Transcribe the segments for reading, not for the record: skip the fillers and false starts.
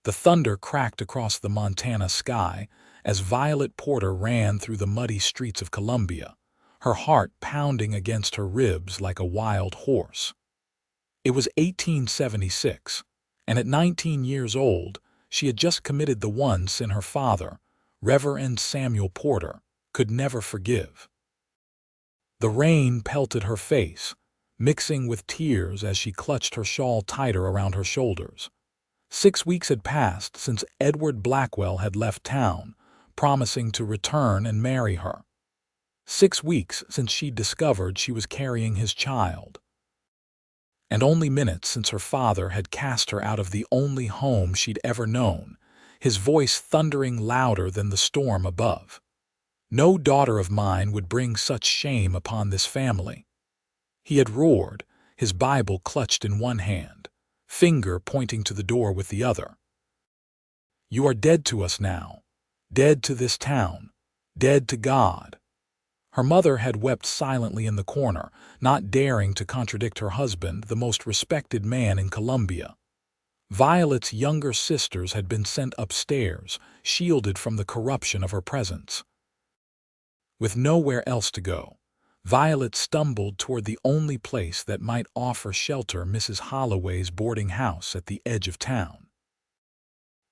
The thunder cracked across the Montana sky as Violet Porter ran through the muddy streets of Columbia, her heart pounding against her ribs like a wild horse. It was 1876, and at 19 years old, she had just committed the one sin her father, Reverend Samuel Porter, could never forgive. The rain pelted her face, mixing with tears as she clutched her shawl tighter around her shoulders. 6 weeks had passed since Edward Blackwell had left town, promising to return and marry her. 6 weeks since she'd discovered she was carrying his child. And only minutes since her father had cast her out of the only home she'd ever known, his voice thundering louder than the storm above. No daughter of mine would bring such shame upon this family. He had roared, his Bible clutched in one hand, finger pointing to the door with the other. You are dead to us now, dead to this town, dead to God. Her mother had wept silently in the corner, not daring to contradict her husband, the most respected man in Columbia. Violet's younger sisters had been sent upstairs, shielded from the corruption of her presence. With nowhere else to go, Violet stumbled toward the only place that might offer shelter, Mrs. Holloway's boarding house at the edge of town.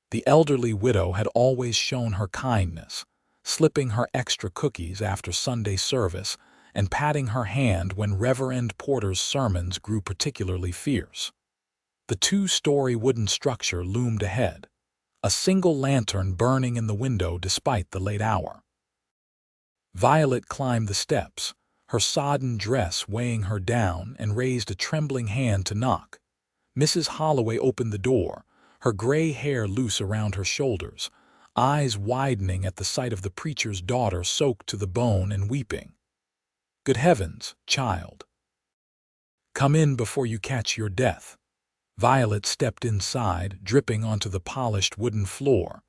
The elderly widow had always shown her kindness, slipping her extra cookies after Sunday service and patting her hand when Reverend Porter's sermons grew particularly fierce. The 2-story wooden structure loomed ahead, a single lantern burning in the window despite the late hour. Violet climbed the steps, her sodden dress weighing her down, and raised a trembling hand to knock. Mrs. Holloway opened the door, her gray hair loose around her shoulders, eyes widening at the sight of the preacher's daughter soaked to the bone and weeping. Good heavens, child! Come in before you catch your death. Violet stepped inside, dripping onto the polished wooden floor.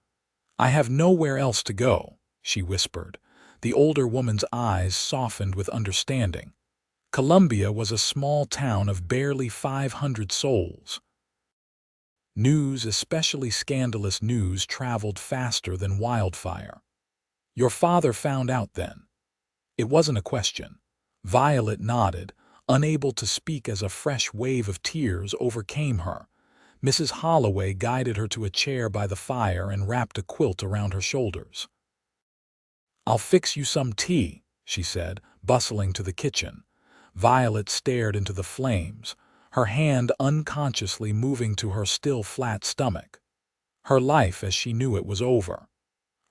I have nowhere else to go, she whispered. The older woman's eyes softened with understanding. Columbia was a small town of barely 500 souls. News, especially scandalous news, traveled faster than wildfire. Your father found out then? It wasn't a question. Violet nodded, unable to speak as a fresh wave of tears overcame her. Mrs. Holloway guided her to a chair by the fire and wrapped a quilt around her shoulders. I'll fix you some tea, she said, bustling to the kitchen. Violet stared into the flames, her hand unconsciously moving to her still flat stomach. Her life as she knew it was over.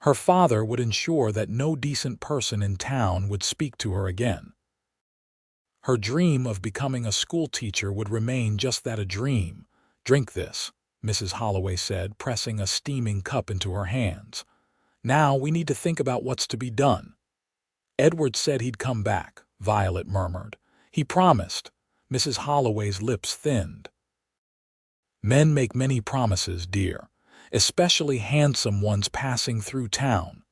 Her father would ensure that no decent person in town would speak to her again. Her dream of becoming a schoolteacher would remain just that, a dream. Drink this, Mrs. Holloway said, pressing a steaming cup into her hands. Now we need to think about what's to be done. Edward said he'd come back, Violet murmured. He promised. Mrs. Holloway's lips thinned. Men make many promises, dear, especially handsome ones passing through town.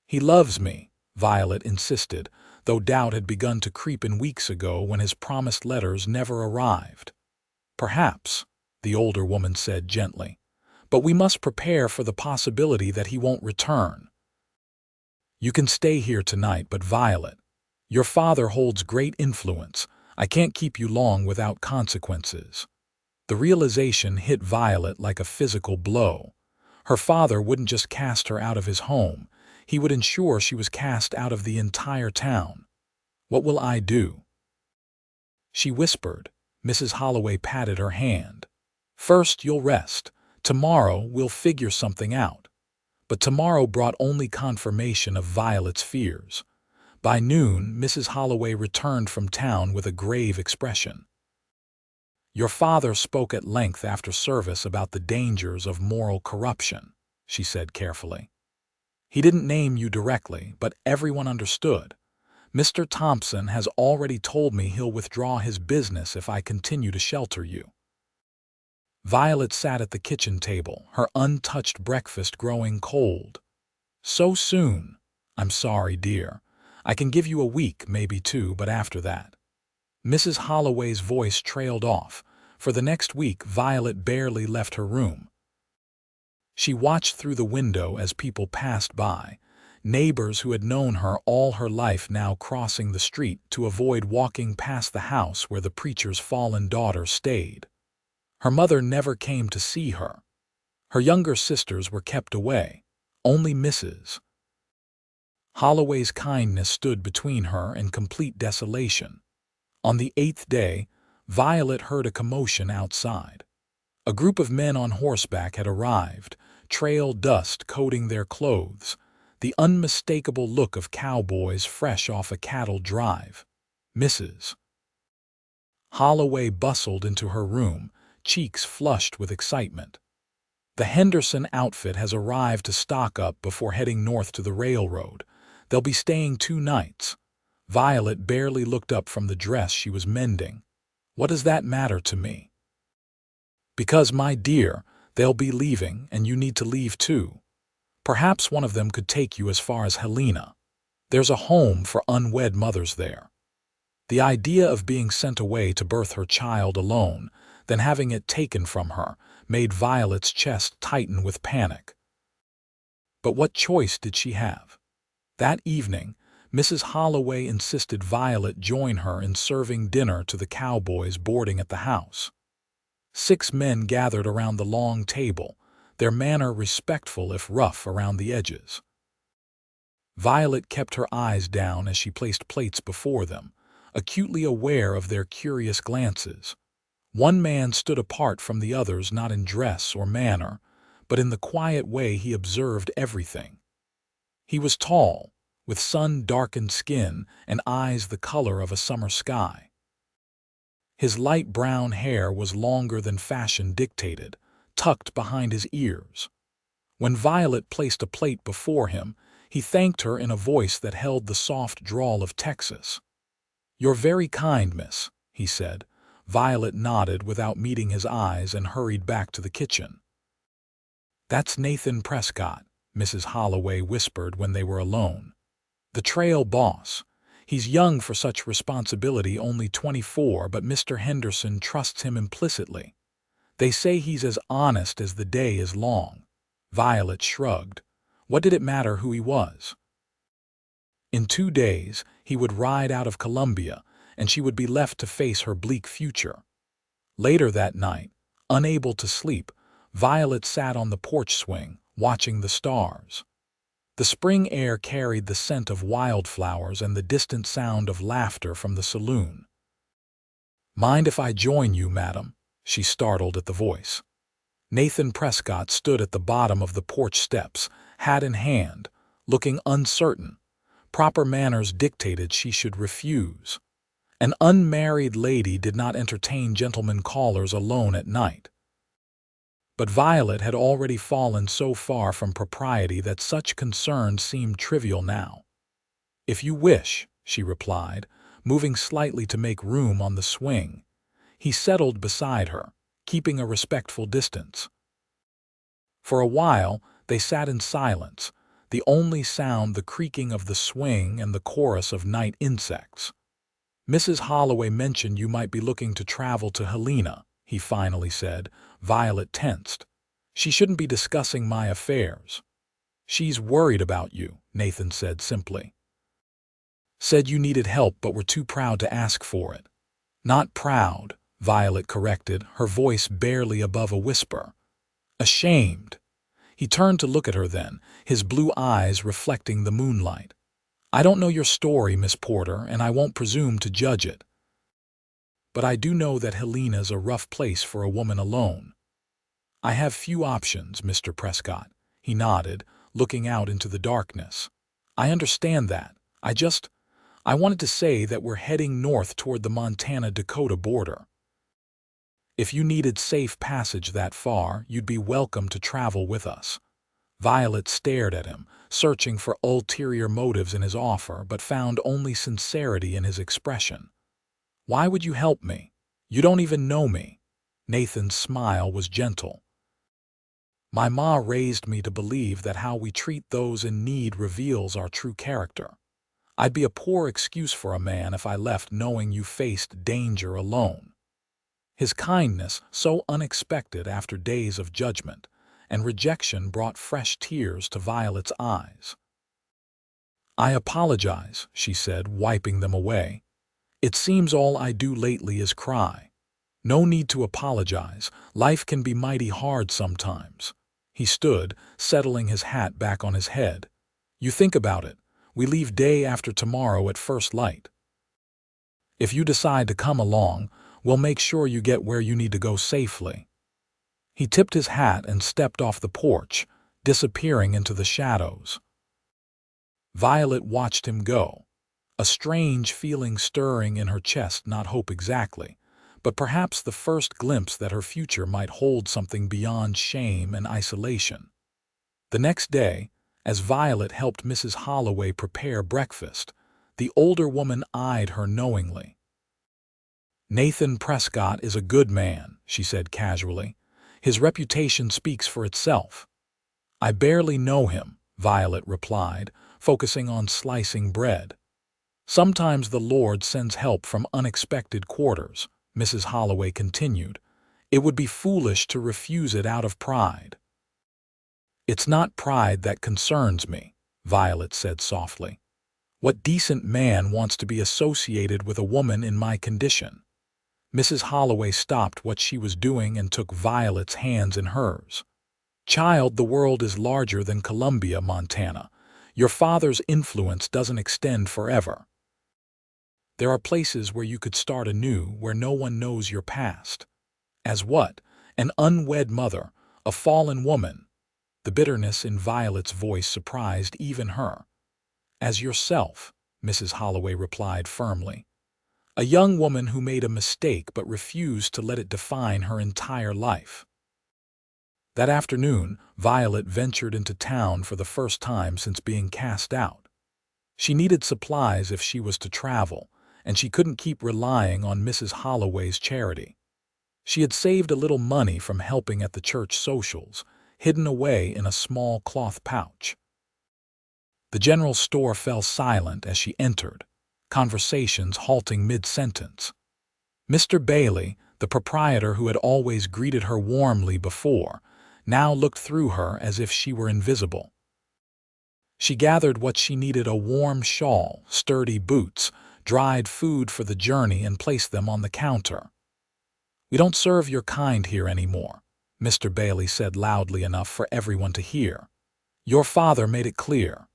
He loves me, Violet insisted, though doubt had begun to creep in weeks ago when his promised letters never arrived. Perhaps, the older woman said gently, but we must prepare for the possibility that he won't return. You can stay here tonight, but Violet, your father holds great influence. I can't keep you long without consequences. The realization hit Violet like a physical blow. Her father wouldn't just cast her out of his home, he would ensure she was cast out of the entire town. What will I do? She whispered. Mrs. Holloway patted her hand. First, you'll rest. Tomorrow, we'll figure something out. But tomorrow brought only confirmation of Violet's fears. By noon, Mrs. Holloway returned from town with a grave expression. Your father spoke at length after service about the dangers of moral corruption, she said carefully. He didn't name you directly, but everyone understood. Mr. Thompson has already told me he'll withdraw his business if I continue to shelter you. Violet sat at the kitchen table, her untouched breakfast growing cold. So soon? I'm sorry, dear. I can give you a week, maybe 2, but after that. Mrs. Holloway's voice trailed off. For the next week, Violet barely left her room. She watched through the window as people passed by, neighbors who had known her all her life now crossing the street to avoid walking past the house where the preacher's fallen daughter stayed. Her mother never came to see her. Her younger sisters were kept away. Only Mrs. Holloway's kindness stood between her and complete desolation. On the 8th day, Violet heard a commotion outside. A group of men on horseback had arrived, trail dust coating their clothes, the unmistakable look of cowboys fresh off a cattle drive. Mrs. Holloway bustled into her room, cheeks flushed with excitement. The Henderson outfit has arrived to stock up before heading north to the railroad. They'll be staying 2 nights. Violet barely looked up from the dress she was mending. What does that matter to me? Because, my dear, they'll be leaving and you need to leave too. Perhaps one of them could take you as far as Helena. There's a home for unwed mothers there. The idea of being sent away to birth her child alone, then having it taken from her, made Violet's chest tighten with panic. But what choice did she have? That evening, Mrs. Holloway insisted Violet join her in serving dinner to the cowboys boarding at the house. 6 men gathered around the long table, their manner respectful if rough around the edges. Violet kept her eyes down as she placed plates before them, acutely aware of their curious glances. One man stood apart from the others not in dress or manner, but in the quiet way he observed everything. He was tall, with sun-darkened skin and eyes the color of a summer sky. His light brown hair was longer than fashion dictated, tucked behind his ears. When Violet placed a plate before him, he thanked her in a voice that held the soft drawl of Texas. "You're very kind, miss," he said. Violet nodded without meeting his eyes and hurried back to the kitchen. "That's Nathan Prescott," Mrs. Holloway whispered when they were alone. "The trail boss. He's young for such responsibility, only 24, but Mr. Henderson trusts him implicitly. They say he's as honest as the day is long." Violet shrugged. What did it matter who he was? In 2 days, he would ride out of Columbia, and she would be left to face her bleak future. Later that night, unable to sleep, Violet sat on the porch swing, watching the stars. The spring air carried the scent of wildflowers and the distant sound of laughter from the saloon. "Mind if I join you, madam?" She startled at the voice. Nathan Prescott stood at the bottom of the porch steps, hat in hand, looking uncertain. Proper manners dictated she should refuse. An unmarried lady did not entertain gentlemen callers alone at night. But Violet had already fallen so far from propriety that such concerns seemed trivial now. "If you wish," she replied, moving slightly to make room on the swing. He settled beside her, keeping a respectful distance. For a while, they sat in silence, the only sound the creaking of the swing and the chorus of night insects. "Mrs. Holloway mentioned you might be looking to travel to Helena," he finally said. Violet tensed. "She shouldn't be discussing my affairs." "She's worried about you," Nathan said simply. "Said you needed help but were too proud to ask for it." "Not proud," Violet corrected, her voice barely above a whisper. "Ashamed." He turned to look at her then, his blue eyes reflecting the moonlight. "I don't know your story, Miss Porter, and I won't presume to judge it. But I do know that Helena's a rough place for a woman alone." "I have few options, Mr. Prescott," he nodded, looking out into the darkness. "I understand that. I wanted to say that we're heading north toward the Montana-Dakota border. If you needed safe passage that far, you'd be welcome to travel with us." Violet stared at him, searching for ulterior motives in his offer, but found only sincerity in his expression. "Why would you help me? You don't even know me." Nathan's smile was gentle. "My ma raised me to believe that how we treat those in need reveals our true character. I'd be a poor excuse for a man if I left knowing you faced danger alone." His kindness, so unexpected after days of judgment, and rejection brought fresh tears to Violet's eyes. "I apologize," she said, wiping them away. "It seems all I do lately is cry." "No need to apologize. Life can be mighty hard sometimes." He stood, settling his hat back on his head. "You think about it. We leave day after tomorrow at first light. If you decide to come along, we'll make sure you get where you need to go safely." He tipped his hat and stepped off the porch, disappearing into the shadows. Violet watched him go, a strange feeling stirring in her chest, not hope exactly, but perhaps the first glimpse that her future might hold something beyond shame and isolation. The next day, as Violet helped Mrs. Holloway prepare breakfast, the older woman eyed her knowingly. "Nathan Prescott is a good man," she said casually. "His reputation speaks for itself." "I barely know him," Violet replied, focusing on slicing bread. "Sometimes the Lord sends help from unexpected quarters," Mrs. Holloway continued. "It would be foolish to refuse it out of pride." "It's not pride that concerns me," Violet said softly. "What decent man wants to be associated with a woman in my condition?" Mrs. Holloway stopped what she was doing and took Violet's hands in hers. "Child, the world is larger than Columbia, Montana. Your father's influence doesn't extend forever. There are places where you could start anew, where no one knows your past." "As what? An unwed mother, a fallen woman?" The bitterness in Violet's voice surprised even her. "As yourself," Mrs. Holloway replied firmly. "A young woman who made a mistake but refused to let it define her entire life." That afternoon, Violet ventured into town for the first time since being cast out. She needed supplies if she was to travel, and she couldn't keep relying on Mrs. Holloway's charity. She had saved a little money from helping at the church socials, hidden away in a small cloth pouch. The general store fell silent as she entered, conversations halting mid-sentence. Mr. Bailey, the proprietor who had always greeted her warmly before, now looked through her as if she were invisible. She gathered what she needed: a warm shawl, sturdy boots, dried food for the journey, and placed them on the counter. "We don't serve your kind here anymore," Mr. Bailey said loudly enough for everyone to hear. "Your father made it clear."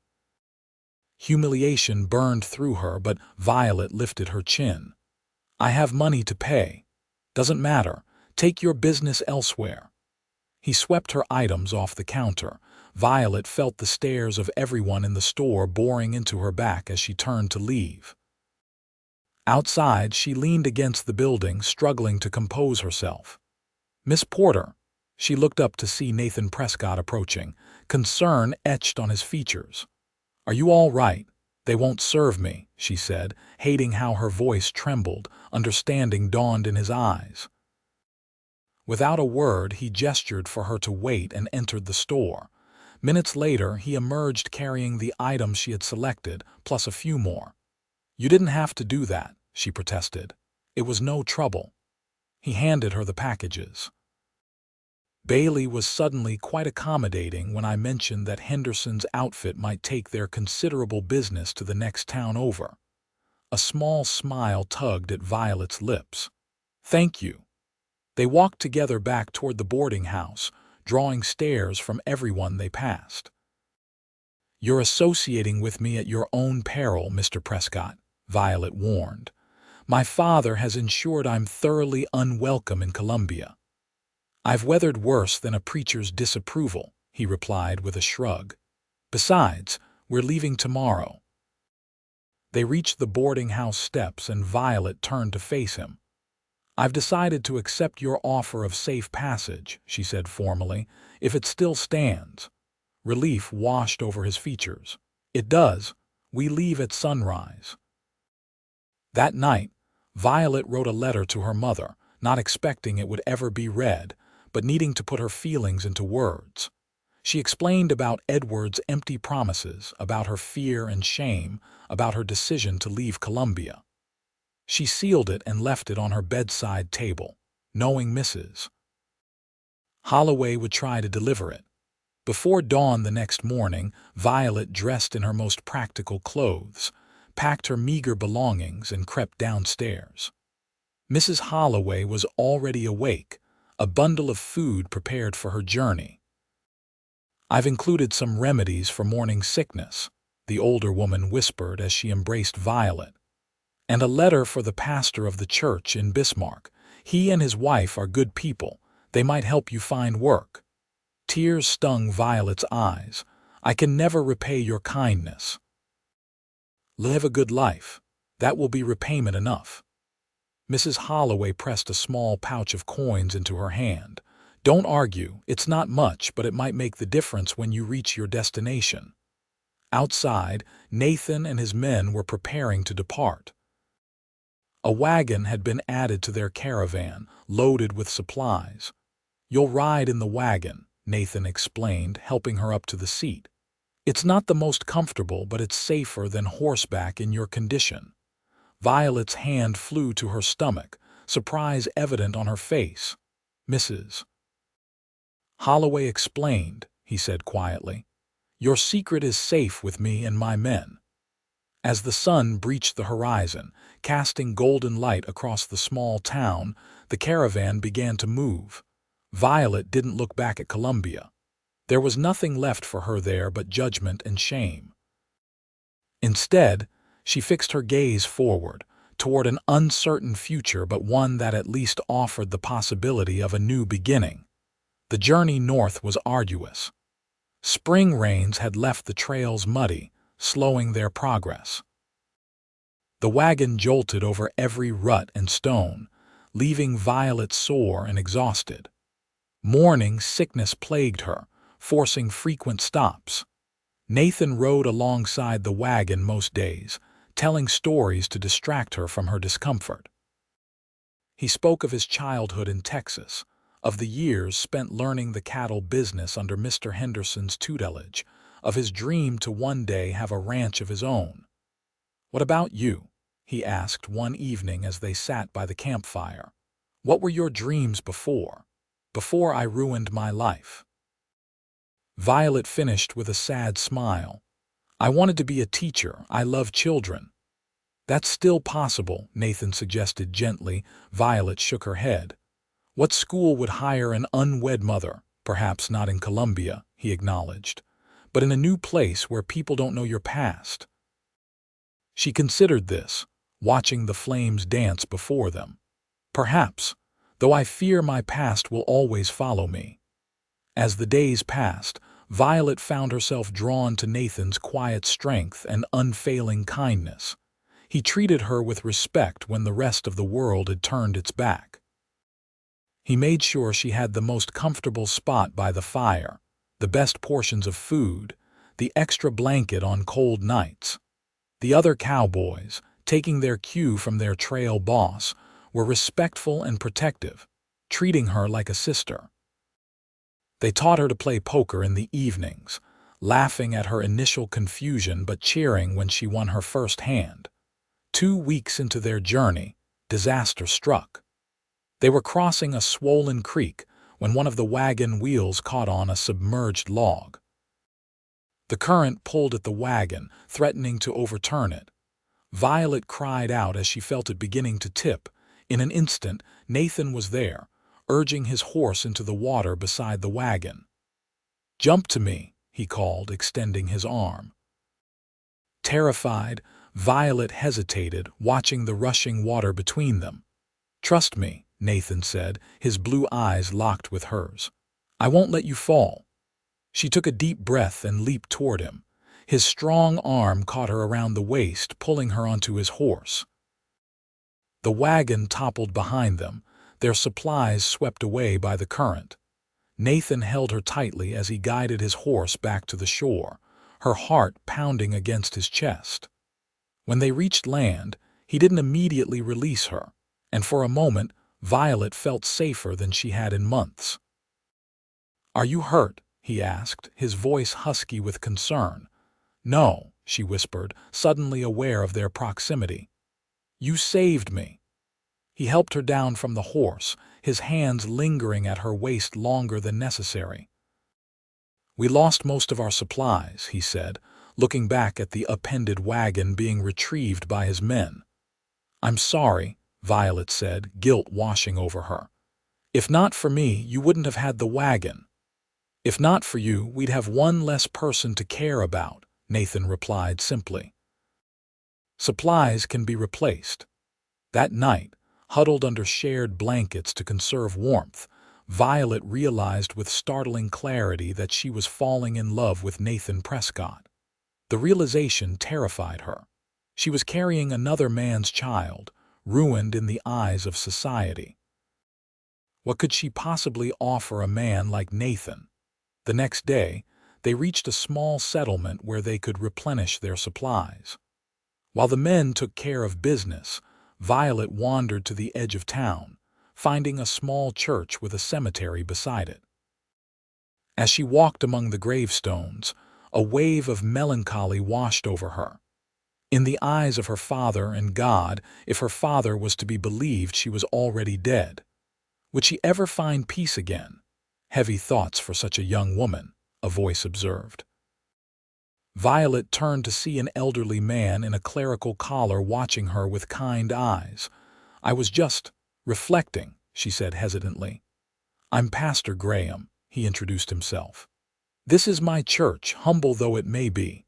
Humiliation burned through her, but Violet lifted her chin. "I have money to pay. Doesn't matter. Take your business elsewhere." He swept her items off the counter. Violet felt the stares of everyone in the store boring into her back as she turned to leave. Outside, she leaned against the building, struggling to compose herself. "Miss Porter." She looked up to see Nathan Prescott approaching, concern etched on his features. "Are you all right? They won't serve me," she said, hating how her voice trembled. Understanding dawned in his eyes. Without a word, he gestured for her to wait and entered the store. Minutes later, he emerged carrying the items she had selected, plus a few more. "You didn't have to do that," she protested. "It was no trouble." He handed her the packages. "Bailey was suddenly quite accommodating when I mentioned that Henderson's outfit might take their considerable business to the next town over." A small smile tugged at Violet's lips. "Thank you." They walked together back toward the boarding house, drawing stares from everyone they passed. "You're associating with me at your own peril, Mr. Prescott," Violet warned. "My father has ensured I'm thoroughly unwelcome in Columbia." "I've weathered worse than a preacher's disapproval," he replied with a shrug. "Besides, we're leaving tomorrow." They reached the boarding house steps and Violet turned to face him. "I've decided to accept your offer of safe passage," she said formally, "if it still stands." Relief washed over his features. "It does. We leave at sunrise." That night, Violet wrote a letter to her mother, not expecting it would ever be read, but needing to put her feelings into words. She explained about Edward's empty promises, about her fear and shame, about her decision to leave Columbia. She sealed it and left it on her bedside table, knowing Mrs. Holloway would try to deliver it. Before dawn the next morning, Violet, dressed in her most practical clothes, packed her meager belongings and crept downstairs. Mrs. Holloway was already awake, a bundle of food prepared for her journey. "I've included some remedies for morning sickness," the older woman whispered as she embraced Violet. "And a letter for the pastor of the church in Bismarck. He and his wife are good people. They might help you find work." Tears stung Violet's eyes. "I can never repay your kindness." "Live a good life. That will be repayment enough." Mrs. Holloway pressed a small pouch of coins into her hand. "Don't argue. It's not much, but it might make the difference when you reach your destination." Outside, Nathan and his men were preparing to depart. A wagon had been added to their caravan, loaded with supplies. "You'll ride in the wagon," Nathan explained, helping her up to the seat. "It's not the most comfortable, but it's safer than horseback in your condition." Violet's hand flew to her stomach, surprise evident on her face. "Mrs. Holloway explained," he said quietly. "Your secret is safe with me and my men." As the sun breached the horizon, casting golden light across the small town, the caravan began to move. Violet didn't look back at Columbia. There was nothing left for her there but judgment and shame. Instead, she fixed her gaze forward, toward an uncertain future but one that at least offered the possibility of a new beginning. The journey north was arduous. Spring rains had left the trails muddy, slowing their progress. The wagon jolted over every rut and stone, leaving Violet sore and exhausted. Morning sickness plagued her, forcing frequent stops. Nathan rode alongside the wagon most days, telling stories to distract her from her discomfort. He spoke of his childhood in Texas, of the years spent learning the cattle business under Mr. Henderson's tutelage, of his dream to one day have a ranch of his own. "What about you?" he asked one evening as they sat by the campfire. "What were your dreams before I ruined my life?" Violet finished with a sad smile. "I wanted to be a teacher. I love children." "That's still possible," Nathan suggested gently. Violet shook her head. "What school would hire an unwed mother? Perhaps not in Columbia," he acknowledged, "but in a new place where people don't know your past." She considered this, watching the flames dance before them. "Perhaps, though I fear my past will always follow me." As the days passed, Violet found herself drawn to Nathan's quiet strength and unfailing kindness. He treated her with respect when the rest of the world had turned its back. He made sure she had the most comfortable spot by the fire, the best portions of food, the extra blanket on cold nights. The other cowboys, taking their cue from their trail boss, were respectful and protective, treating her like a sister. They taught her to play poker in the evenings, laughing at her initial confusion but cheering when she won her first hand. 2 weeks into their journey, disaster struck. They were crossing a swollen creek when one of the wagon wheels caught on a submerged log. The current pulled at the wagon, threatening to overturn it. Violet cried out as she felt it beginning to tip. In an instant, Nathan was there, urging his horse into the water beside the wagon. "Jump to me," he called, extending his arm. Terrified, Violet hesitated, watching the rushing water between them. "Trust me," Nathan said, his blue eyes locked with hers. "I won't let you fall." She took a deep breath and leaped toward him. His strong arm caught her around the waist, pulling her onto his horse. The wagon toppled behind them, their supplies swept away by the current. Nathan held her tightly as he guided his horse back to the shore, her heart pounding against his chest. When they reached land, he didn't immediately release her, and for a moment, Violet felt safer than she had in months. "Are you hurt?" he asked, his voice husky with concern. "No," she whispered, suddenly aware of their proximity. "You saved me." He helped her down from the horse, his hands lingering at her waist longer than necessary. "We lost most of our supplies," he said, looking back at the appended wagon being retrieved by his men. "I'm sorry," Violet said, guilt washing over her. "If not for me, you wouldn't have had the wagon." "If not for you, we'd have one less person to care about," Nathan replied simply. "Supplies can be replaced." That night, huddled under shared blankets to conserve warmth, Violet realized with startling clarity that she was falling in love with Nathan Prescott. The realization terrified her. She was carrying another man's child, ruined in the eyes of society. What could she possibly offer a man like Nathan? The next day, they reached a small settlement where they could replenish their supplies. While the men took care of business, Violet wandered to the edge of town, finding a small church with a cemetery beside it. As she walked among the gravestones, a wave of melancholy washed over her. In the eyes of her father and God, if her father was to be believed, she was already dead. Would she ever find peace again? Heavy thoughts for such a young woman, a voice observed. Violet turned to see an elderly man in a clerical collar watching her with kind eyes. "I was just reflecting," she said hesitantly. "I'm Pastor Graham," he introduced himself. "This is my church, humble though it may be."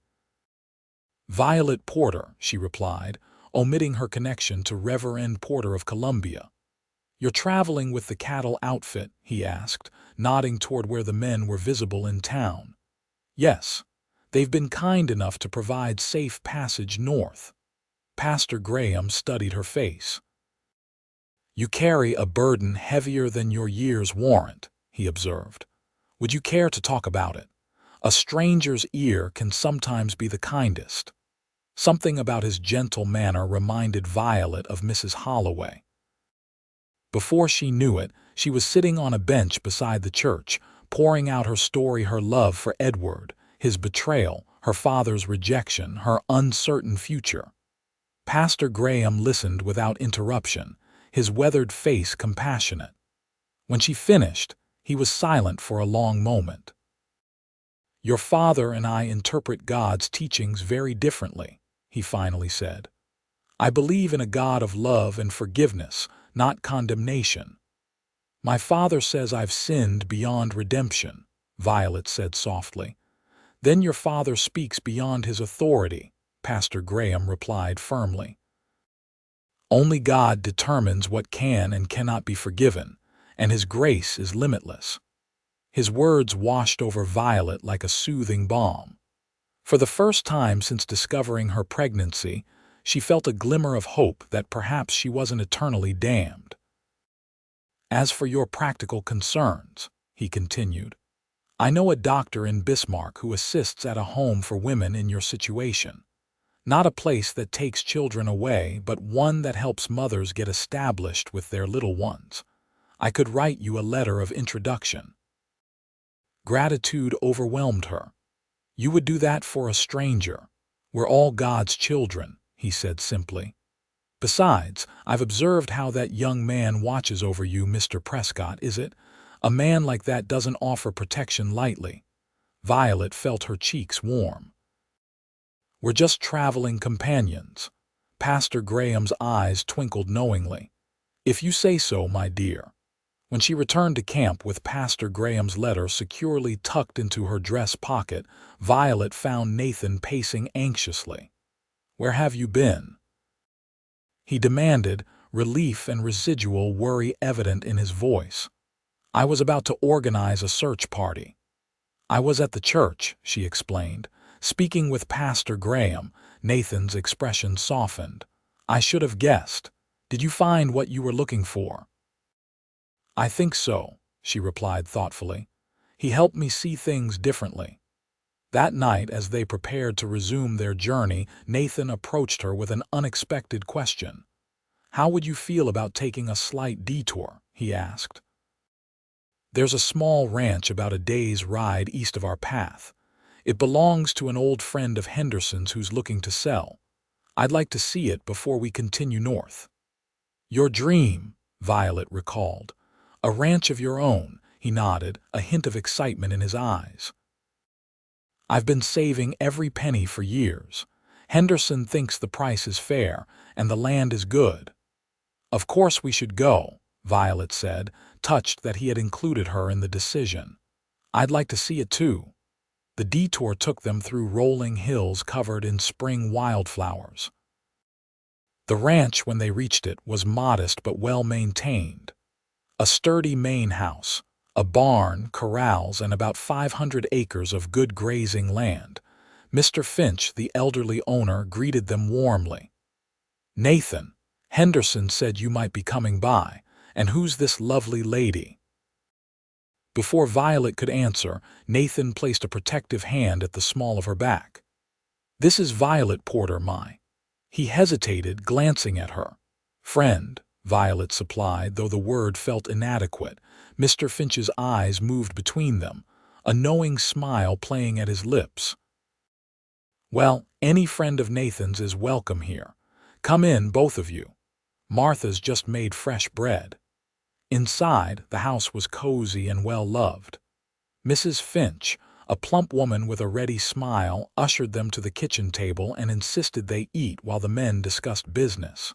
"Violet Porter," she replied, omitting her connection to Reverend Porter of Columbia. "You're traveling with the cattle outfit?" he asked, nodding toward where the men were visible in town. "Yes. They've been kind enough to provide safe passage north." Pastor Graham studied her face. "You carry a burden heavier than your years warrant," he observed. "Would you care to talk about it? A stranger's ear can sometimes be the kindest." Something about his gentle manner reminded Violet of Mrs. Holloway. Before she knew it, she was sitting on a bench beside the church, pouring out her story, her love for Edward, his betrayal, her father's rejection, her uncertain future. Pastor Graham listened without interruption, his weathered face compassionate. When she finished, he was silent for a long moment. "Your father and I interpret God's teachings very differently," he finally said. "I believe in a God of love and forgiveness, not condemnation." "My father says I've sinned beyond redemption," Violet said softly. "Then your father speaks beyond his authority," Pastor Graham replied firmly. "Only God determines what can and cannot be forgiven, and his grace is limitless." His words washed over Violet like a soothing balm. For the first time since discovering her pregnancy, she felt a glimmer of hope that perhaps she wasn't eternally damned. "As for your practical concerns," he continued, "I know a doctor in Bismarck who assists at a home for women in your situation. Not a place that takes children away, but one that helps mothers get established with their little ones. I could write you a letter of introduction." Gratitude overwhelmed her. "You would do that for a stranger. We're all God's children," he said simply. "Besides, I've observed how that young man watches over you, Mr. Prescott, is it? A man like that doesn't offer protection lightly." Violet felt her cheeks warm. "We're just traveling companions." Pastor Graham's eyes twinkled knowingly. "If you say so, my dear." When she returned to camp with Pastor Graham's letter securely tucked into her dress pocket, Violet found Nathan pacing anxiously. "Where have you been?" he demanded, relief and residual worry evident in his voice. "I was about to organize a search party." "I was at the church," she explained. "Speaking with Pastor Graham." Nathan's expression softened. "I should have guessed. Did you find what you were looking for?" "I think so," she replied thoughtfully. "He helped me see things differently." That night, as they prepared to resume their journey, Nathan approached her with an unexpected question. "How would you feel about taking a slight detour?" he asked. "There's a small ranch about a day's ride east of our path. It belongs to an old friend of Henderson's who's looking to sell. I'd like to see it before we continue north." "Your dream," Violet recalled. A ranch of your own, he nodded, a hint of excitement in his eyes. I've been saving every penny for years. Henderson thinks the price is fair, and the land is good. Of course we should go, Violet said, touched that he had included her in the decision. I'd like to see it too. The detour took them through rolling hills covered in spring wildflowers. The ranch, when they reached it, was modest but well-maintained. A sturdy main house, a barn, corrals, and about 500 acres of good grazing land. Mr. Finch, the elderly owner, greeted them warmly. Nathan, Henderson said you might be coming by, and who's this lovely lady? Before Violet could answer, Nathan placed a protective hand at the small of her back. This is Violet Porter, He hesitated, glancing at her. Friend, Violet supplied, though the word felt inadequate. Mr. Finch's eyes moved between them, a knowing smile playing at his lips. Well, any friend of Nathan's is welcome here. Come in, both of you. Martha's just made fresh bread. Inside, the house was cozy and well-loved. Mrs. Finch, a plump woman with a ready smile, ushered them to the kitchen table and insisted they eat while the men discussed business.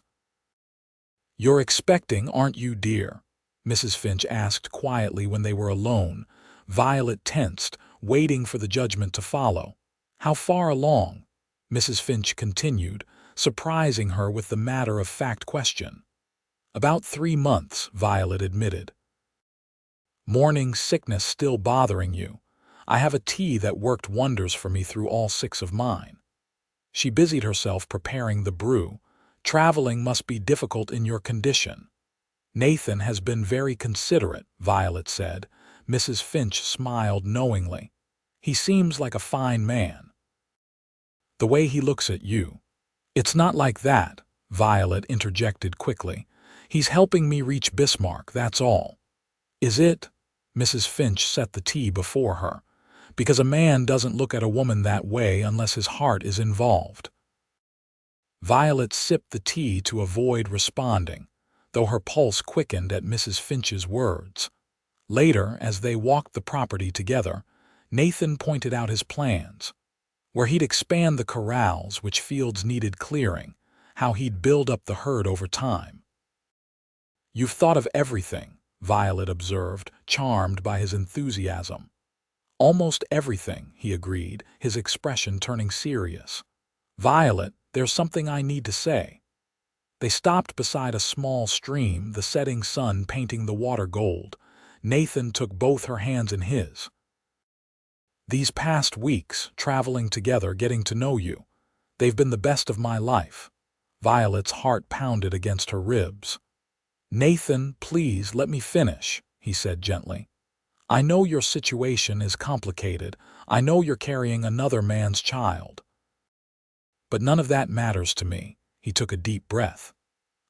You're expecting, aren't you, dear? Mrs. Finch asked quietly when they were alone. Violet tensed, waiting for the judgment to follow. How far along? Mrs. Finch continued, surprising her with the matter-of-fact question. About 3 months, Violet admitted. Morning sickness still bothering you? I have a tea that worked wonders for me through all 6 of mine. She busied herself preparing the brew. Traveling must be difficult in your condition. Nathan has been very considerate, Violet said. Mrs. Finch smiled knowingly. He seems like a fine man. The way he looks at you. It's not like that, Violet interjected quickly. He's helping me reach Bismarck, that's all. Is it? Mrs. Finch set the tea before her. Because a man doesn't look at a woman that way unless his heart is involved. Violet sipped the tea to avoid responding, though her pulse quickened at Mrs. Finch's words. Later, as they walked the property together, Nathan pointed out his plans. Where he'd expand the corrals, which fields needed clearing, how he'd build up the herd over time. You've thought of everything, Violet observed, charmed by his enthusiasm. Almost everything, he agreed, his expression turning serious. Violet, there's something I need to say. They stopped beside a small stream, the setting sun painting the water gold. Nathan took both her hands in his. These past weeks, traveling together, getting to know you, they've been the best of my life. Violet's heart pounded against her ribs. Nathan, please let me finish, he said gently. I know your situation is complicated. I know you're carrying another man's child. But none of that matters to me. He took a deep breath.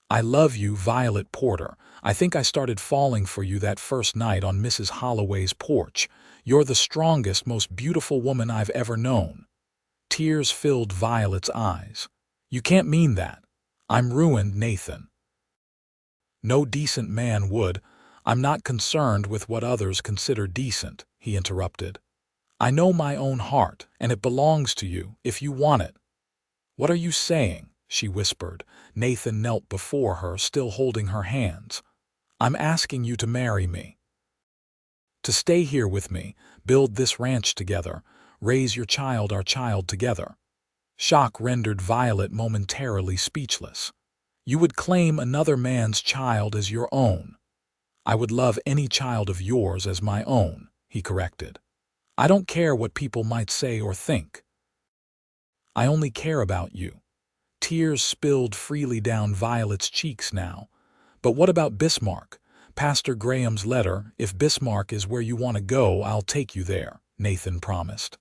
I love you, Violet Porter. I think I started falling for you that first night on Mrs. Holloway's porch. You're the strongest, most beautiful woman I've ever known. Tears filled Violet's eyes. You can't mean that. I'm ruined, Nathan. No decent man would. I'm not concerned with what others consider decent, he interrupted. I know my own heart, and it belongs to you if you want it. What are you saying? She whispered. Nathan knelt before her, still holding her hands. I'm asking you to marry me. To stay here with me, build this ranch together, raise your child, our child together. Shock rendered Violet momentarily speechless. You would claim another man's child as your own. I would love any child of yours as my own, he corrected. I don't care what people might say or think. I only care about you. Tears spilled freely down Violet's cheeks now. But what about Bismarck? Pastor Graham's letter, if Bismarck is where you want to go, I'll take you there, Nathan promised.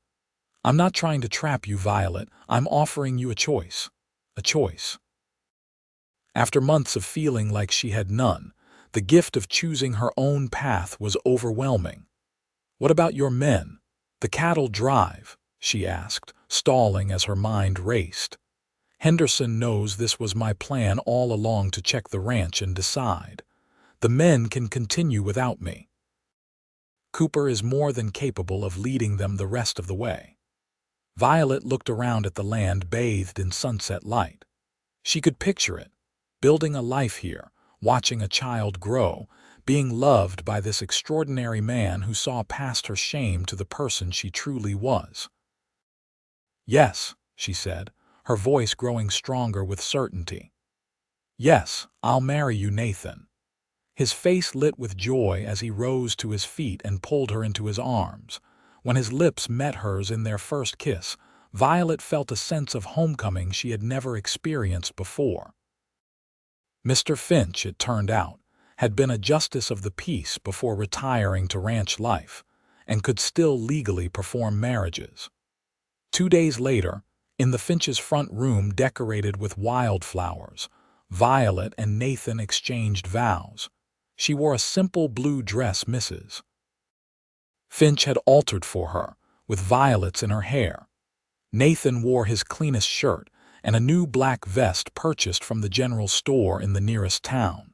I'm not trying to trap you, Violet. I'm offering you a choice. A choice. After months of feeling like she had none, the gift of choosing her own path was overwhelming. What about your men? The cattle drive, she asked, stalling as her mind raced. Henderson knows this was my plan all along, to check the ranch and decide. The men can continue without me. Cooper is more than capable of leading them the rest of the way. Violet looked around at the land bathed in sunset light. She could picture it, building a life here, watching a child grow, being loved by this extraordinary man who saw past her shame to the person she truly was. "Yes," she said, her voice growing stronger with certainty. "Yes, I'll marry you, Nathan." His face lit with joy as he rose to his feet and pulled her into his arms. When his lips met hers in their first kiss, Violet felt a sense of homecoming she had never experienced before. Mr. Finch, it turned out, had been a justice of the peace before retiring to ranch life, and could still legally perform marriages. 2 days later, in the Finch's front room decorated with wildflowers, Violet and Nathan exchanged vows. She wore a simple blue dress Mrs. Finch had altered for her, with violets in her hair. Nathan wore his cleanest shirt and a new black vest purchased from the general store in the nearest town.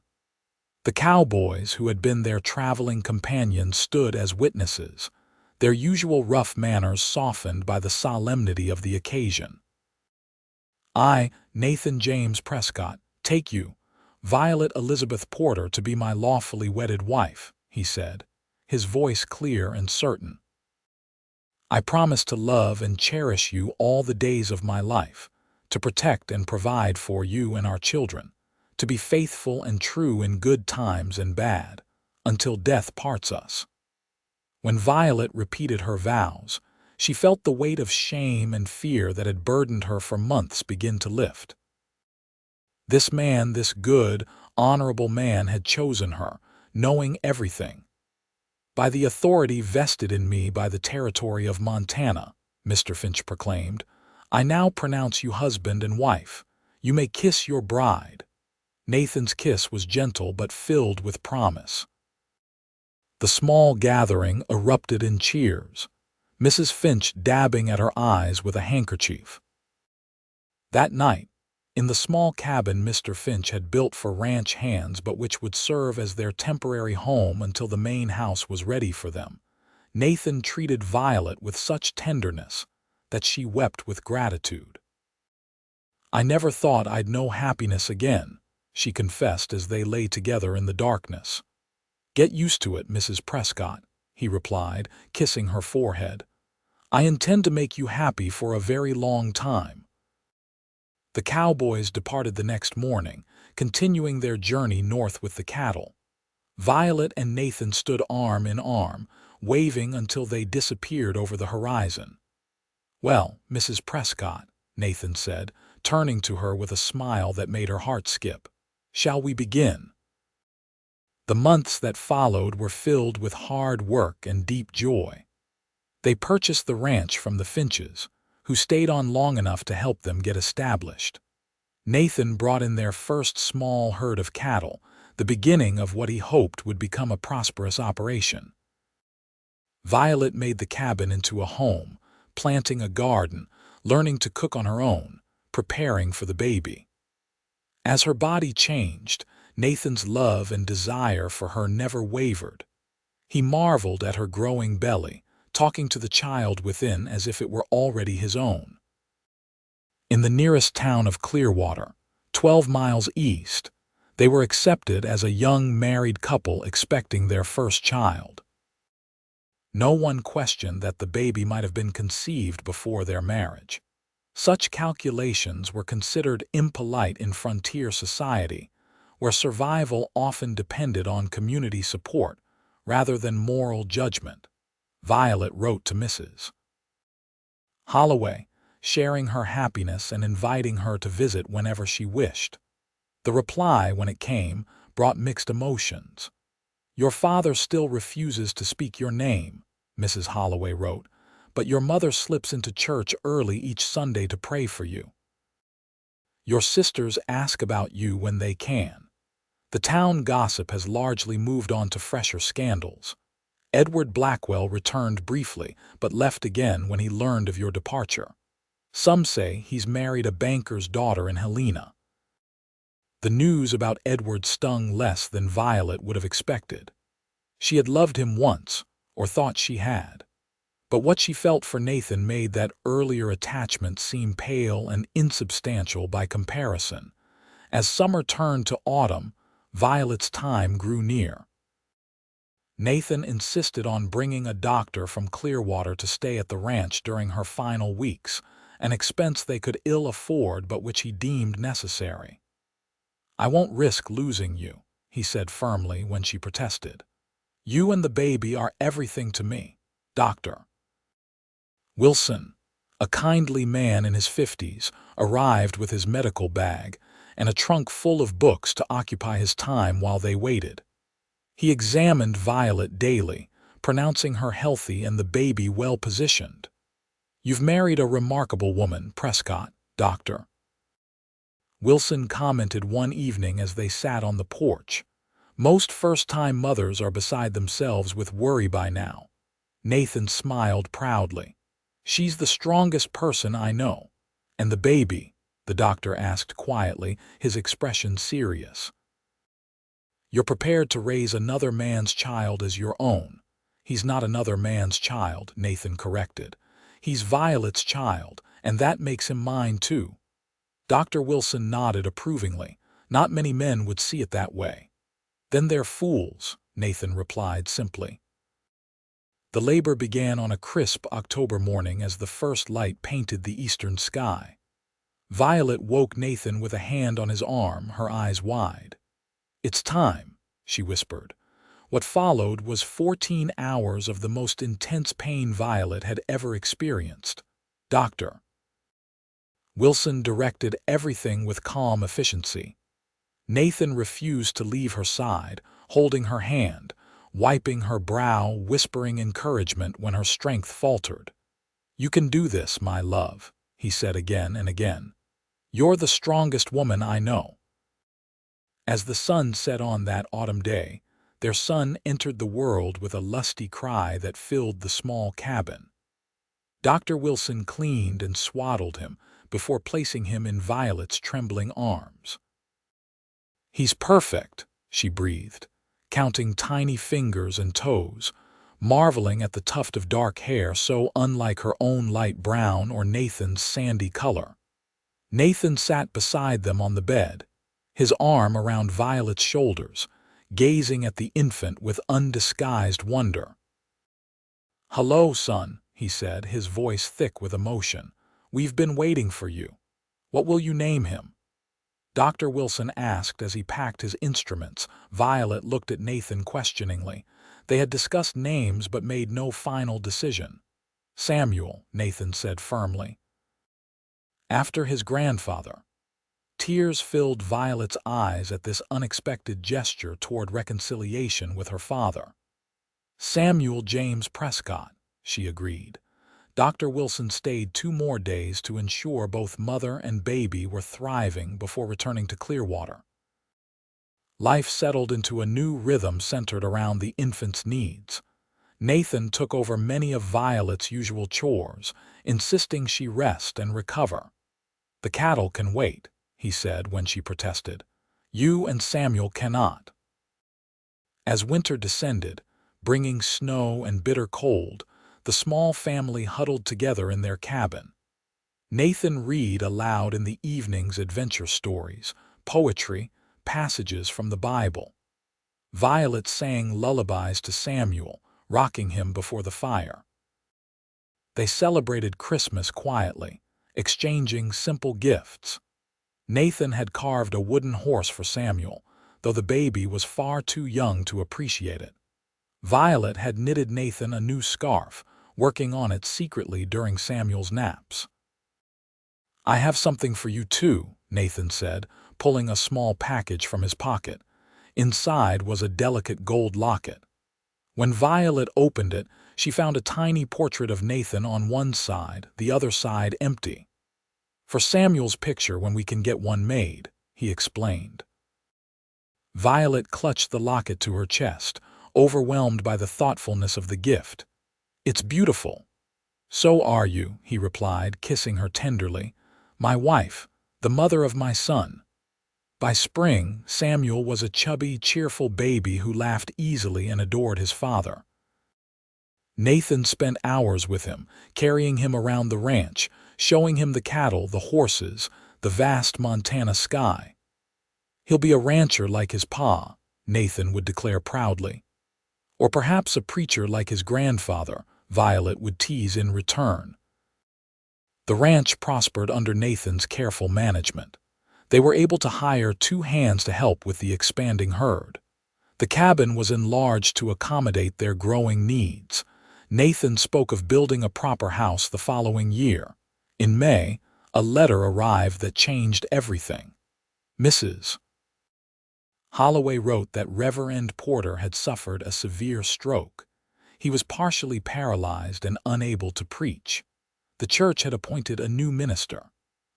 The cowboys who had been their traveling companions stood as witnesses, their usual rough manners softened by the solemnity of the occasion. "I, Nathan James Prescott, take you, Violet Elizabeth Porter, to be my lawfully wedded wife," he said, his voice clear and certain. "I promise to love and cherish you all the days of my life, to protect and provide for you and our children, to be faithful and true in good times and bad, until death parts us." When Violet repeated her vows, she felt the weight of shame and fear that had burdened her for months begin to lift. This man, this good, honorable man, had chosen her, knowing everything. "By the authority vested in me by the territory of Montana," Mr. Finch proclaimed, "I now pronounce you husband and wife. You may kiss your bride." Nathan's kiss was gentle but filled with promise. The small gathering erupted in cheers, Mrs. Finch dabbing at her eyes with a handkerchief. That night, in the small cabin Mr. Finch had built for ranch hands but which would serve as their temporary home until the main house was ready for them, Nathan treated Violet with such tenderness that she wept with gratitude. "I never thought I'd know happiness again," she confessed as they lay together in the darkness. "Get used to it, Mrs. Prescott," he replied, kissing her forehead. "I intend to make you happy for a very long time." The cowboys departed the next morning, continuing their journey north with the cattle. Violet and Nathan stood arm in arm, waving until they disappeared over the horizon. "Well, Mrs. Prescott," Nathan said, turning to her with a smile that made her heart skip, "shall we begin?" The months that followed were filled with hard work and deep joy. They purchased the ranch from the Finches, who stayed on long enough to help them get established. Nathan brought in their first small herd of cattle, the beginning of what he hoped would become a prosperous operation. Violet made the cabin into a home, planting a garden, learning to cook on her own, preparing for the baby. As her body changed, Nathan's love and desire for her never wavered. He marveled at her growing belly, talking to the child within as if it were already his own. In the nearest town of Clearwater, 12 miles east, they were accepted as a young married couple expecting their first child. No one questioned that the baby might have been conceived before their marriage. Such calculations were considered impolite in frontier society, where survival often depended on community support rather than moral judgment. Violet wrote to Mrs. Holloway, sharing her happiness and inviting her to visit whenever she wished. The reply, when it came, brought mixed emotions. "Your father still refuses to speak your name," Mrs. Holloway wrote, "but your mother slips into church early each Sunday to pray for you. Your sisters ask about you when they can. The town gossip has largely moved on to fresher scandals. Edward Blackwell returned briefly, but left again when he learned of your departure. Some say he's married a banker's daughter in Helena. The news about Edward stung less than Violet would have expected. She had loved him once, or thought she had. But what she felt for Nathan made that earlier attachment seem pale and insubstantial by comparison. As summer turned to autumn, Violet's time grew near. Nathan insisted on bringing a doctor from Clearwater to stay at the ranch during her final weeks, an expense they could ill afford but which he deemed necessary. "I won't risk losing you," he said firmly when she protested. "You and the baby are everything to me, Doctor." Wilson, a kindly man in his 50s, arrived with his medical bag and a trunk full of books to occupy his time while they waited. He examined Violet daily, pronouncing her healthy and the baby well-positioned. "You've married a remarkable woman, Prescott, Doctor," Wilson commented one evening as they sat on the porch. "Most first-time mothers are beside themselves with worry by now." Nathan smiled proudly. "She's the strongest person I know." "And the baby?" the doctor asked quietly, his expression serious. "You're prepared to raise another man's child as your own." "He's not another man's child," Nathan corrected. "He's Violet's child, and that makes him mine too." Dr. Wilson nodded approvingly. "Not many men would see it that way." "Then they're fools," Nathan replied simply. The labor began on a crisp October morning as the first light painted the eastern sky. Violet woke Nathan with a hand on his arm, her eyes wide. "It's time," she whispered. What followed was 14 hours of the most intense pain Violet had ever experienced. "Doctor." Wilson directed everything with calm efficiency. Nathan refused to leave her side, holding her hand, wiping her brow, whispering encouragement when her strength faltered. "You can do this, my love," he said again and again. "You're the strongest woman I know." As the sun set on that autumn day, their son entered the world with a lusty cry that filled the small cabin. Dr. Wilson cleaned and swaddled him before placing him in Violet's trembling arms. "He's perfect," she breathed, counting tiny fingers and toes, marveling at the tuft of dark hair so unlike her own light brown or Nathan's sandy color. Nathan sat beside them on the bed, his arm around Violet's shoulders, gazing at the infant with undisguised wonder. "Hello, son," he said, his voice thick with emotion. "We've been waiting for you. What will you name him?" Dr. Wilson asked as he packed his instruments. Violet looked at Nathan questioningly. They had discussed names but made no final decision. "Samuel," Nathan said firmly. "After his grandfather." Tears filled Violet's eyes at this unexpected gesture toward reconciliation with her father. "Samuel James Prescott," she agreed. Dr. Wilson stayed 2 more days to ensure both mother and baby were thriving before returning to Clearwater. Life settled into a new rhythm centered around the infant's needs. Nathan took over many of Violet's usual chores, insisting she rest and recover. "The cattle can wait," he said when she protested. "You and Samuel cannot." As winter descended, bringing snow and bitter cold, the small family huddled together in their cabin. Nathan read aloud in the evenings adventure stories, poetry, passages from the Bible. Violet sang lullabies to Samuel, rocking him before the fire. They celebrated Christmas quietly, exchanging simple gifts. Nathan had carved a wooden horse for Samuel, though the baby was far too young to appreciate it. Violet had knitted Nathan a new scarf, working on it secretly during Samuel's naps. "I have something for you too," Nathan said, pulling a small package from his pocket. Inside was a delicate gold locket. When Violet opened it, she found a tiny portrait of Nathan on one side, the other side empty. "For Samuel's picture when we can get one made," he explained. Violet clutched the locket to her chest, overwhelmed by the thoughtfulness of the gift. "It's beautiful." "So are you," he replied, kissing her tenderly. "My wife, the mother of my son." By spring, Samuel was a chubby, cheerful baby who laughed easily and adored his father. Nathan spent hours with him, carrying him around the ranch, showing him the cattle, the horses, the vast Montana sky. "He'll be a rancher like his pa," Nathan would declare proudly. "Or perhaps a preacher like his grandfather," Violet would tease in return. The ranch prospered under Nathan's careful management. They were able to hire 2 hands to help with the expanding herd. The cabin was enlarged to accommodate their growing needs. Nathan spoke of building a proper house the following year. In May, a letter arrived that changed everything. Mrs. Holloway wrote that Reverend Porter had suffered a severe stroke. He was partially paralyzed and unable to preach. The church had appointed a new minister.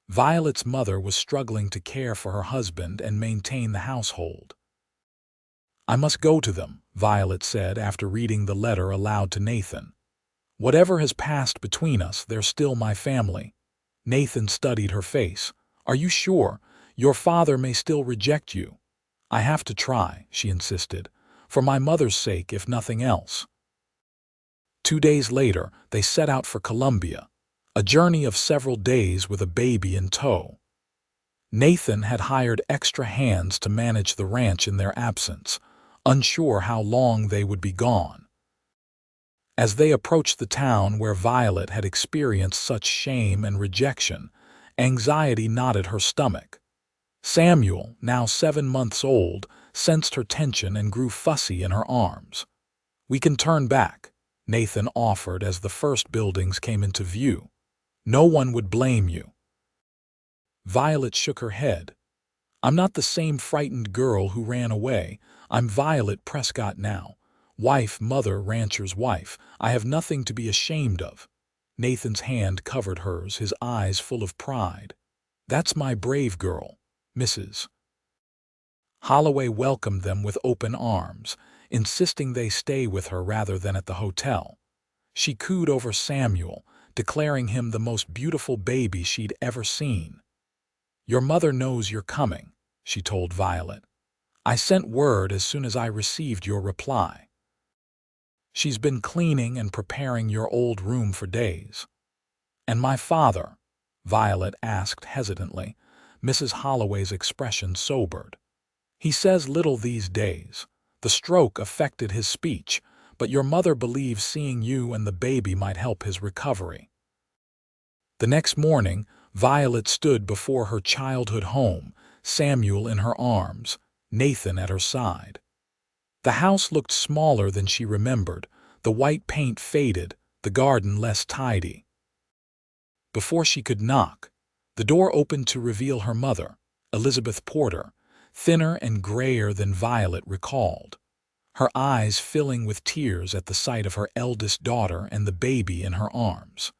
Violet's mother was struggling to care for her husband and maintain the household. "I must go to them," Violet said after reading the letter aloud to Nathan. "Whatever has passed between us, they're still my family." Nathan studied her face. "Are you sure? Your father may still reject you." "I have to try," she insisted, "for my mother's sake if nothing else." 2 days later, they set out for Columbia, a journey of several days with a baby in tow. Nathan had hired extra hands to manage the ranch in their absence, unsure how long they would be gone. As they approached the town where Violet had experienced such shame and rejection, anxiety knotted her stomach. Samuel, now 7 months old, sensed her tension and grew fussy in her arms. "We can turn back," Nathan offered as the first buildings came into view. "No one would blame you." Violet shook her head. "I'm not the same frightened girl who ran away. I'm Violet Prescott now. Wife, mother, rancher's wife. I have nothing to be ashamed of." Nathan's hand covered hers, his eyes full of pride. "That's my brave girl, Mrs. Holloway welcomed them with open arms, insisting they stay with her rather than at the hotel. She cooed over Samuel, declaring him the most beautiful baby she'd ever seen. "Your mother knows you're coming," she told Violet. "I sent word as soon as I received your reply. She's been cleaning and preparing your old room for days." "And my father?" Violet asked hesitantly. Mrs. Holloway's expression sobered. "He says little these days. The stroke affected his speech, but your mother believes seeing you and the baby might help his recovery." The next morning, Violet stood before her childhood home, Samuel in her arms, Nathan at her side. The house looked smaller than she remembered, the white paint faded, the garden less tidy. Before she could knock, the door opened to reveal her mother, Elizabeth Porter, thinner and grayer than Violet recalled, her eyes filling with tears at the sight of her eldest daughter and the baby in her arms.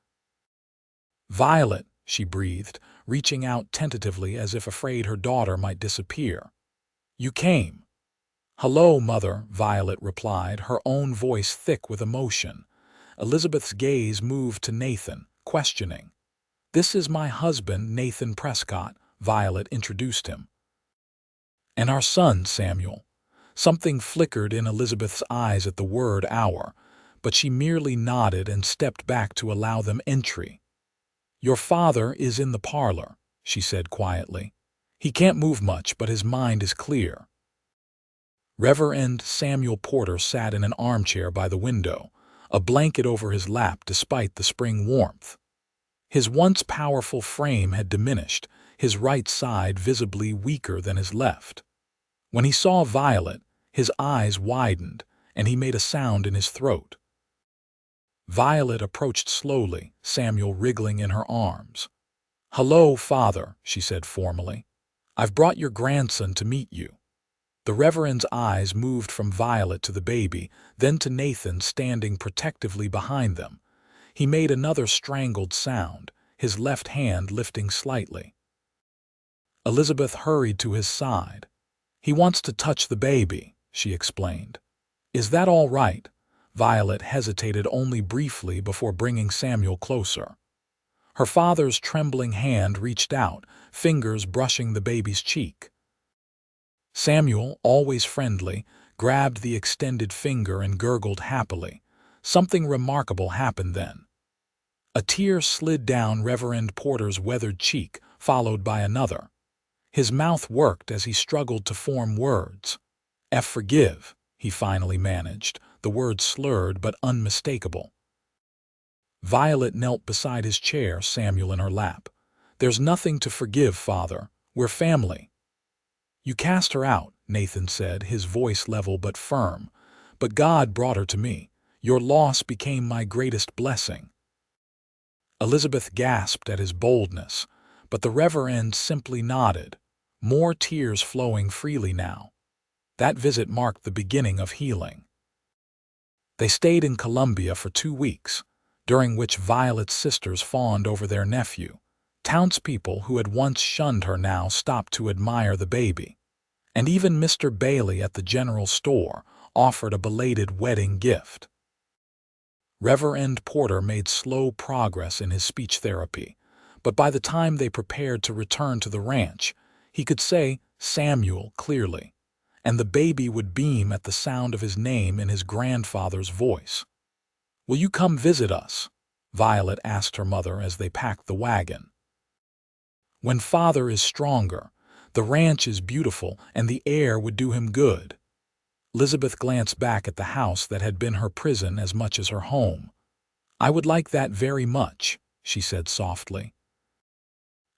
"Violet," she breathed, reaching out tentatively as if afraid her daughter might disappear. "You came." "Hello, Mother," Violet replied, her own voice thick with emotion. Elizabeth's gaze moved to Nathan, questioning. "This is my husband, Nathan Prescott," Violet introduced him. "And our son, Samuel." Something flickered in Elizabeth's eyes at the word "our," but she merely nodded and stepped back to allow them entry. "Your father is in the parlor," she said quietly. "He can't move much, but his mind is clear." Reverend Samuel Porter sat in an armchair by the window, a blanket over his lap despite the spring warmth. His once powerful frame had diminished, his right side visibly weaker than his left. When he saw Violet, his eyes widened, and he made a sound in his throat. Violet approached slowly, Samuel wriggling in her arms. "Hello, Father," she said formally. "I've brought your grandson to meet you." The Reverend's eyes moved from Violet to the baby, then to Nathan standing protectively behind them. He made another strangled sound, his left hand lifting slightly. Elizabeth hurried to his side. "He wants to touch the baby," she explained. "Is that all right?" Violet hesitated only briefly before bringing Samuel closer. Her father's trembling hand reached out, fingers brushing the baby's cheek. Samuel, always friendly, grabbed the extended finger and gurgled happily. Something remarkable happened then. A tear slid down Reverend Porter's weathered cheek, followed by another. His mouth worked as he struggled to form words. Forgive, he finally managed, the words slurred but unmistakable. Violet knelt beside his chair, Samuel in her lap. There's nothing to forgive, Father. We're family. You cast her out, Nathan said, his voice level but firm. But God brought her to me. Your loss became my greatest blessing. Elizabeth gasped at his boldness, but the Reverend simply nodded, more tears flowing freely now. That visit marked the beginning of healing. They stayed in Columbia for 2 weeks, during which Violet's sisters fawned over their nephew. Townspeople who had once shunned her now stopped to admire the baby. And even Mr. Bailey at the general store offered a belated wedding gift. Reverend Porter made slow progress in his speech therapy, but by the time they prepared to return to the ranch, he could say Samuel clearly, and the baby would beam at the sound of his name in his grandfather's voice. Will you come visit us? Violet asked her mother as they packed the wagon. When Father is stronger, the ranch is beautiful and the air would do him good. Elizabeth glanced back at the house that had been her prison as much as her home. I would like that very much, she said softly.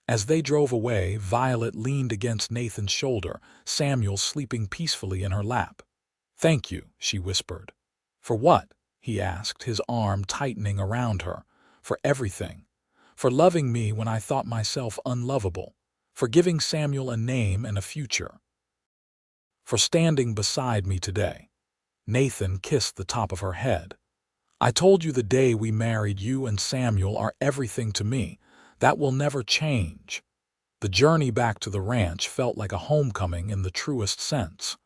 As they drove away, Violet leaned against Nathan's shoulder, Samuel sleeping peacefully in her lap. Thank you, she whispered. For what? He asked, his arm tightening around her. For everything. For loving me when I thought myself unlovable. For giving Samuel a name and a future. For standing beside me today. Nathan kissed the top of her head. I told you the day we married, you and Samuel are everything to me. That will never change. The journey back to the ranch felt like a homecoming in the truest sense.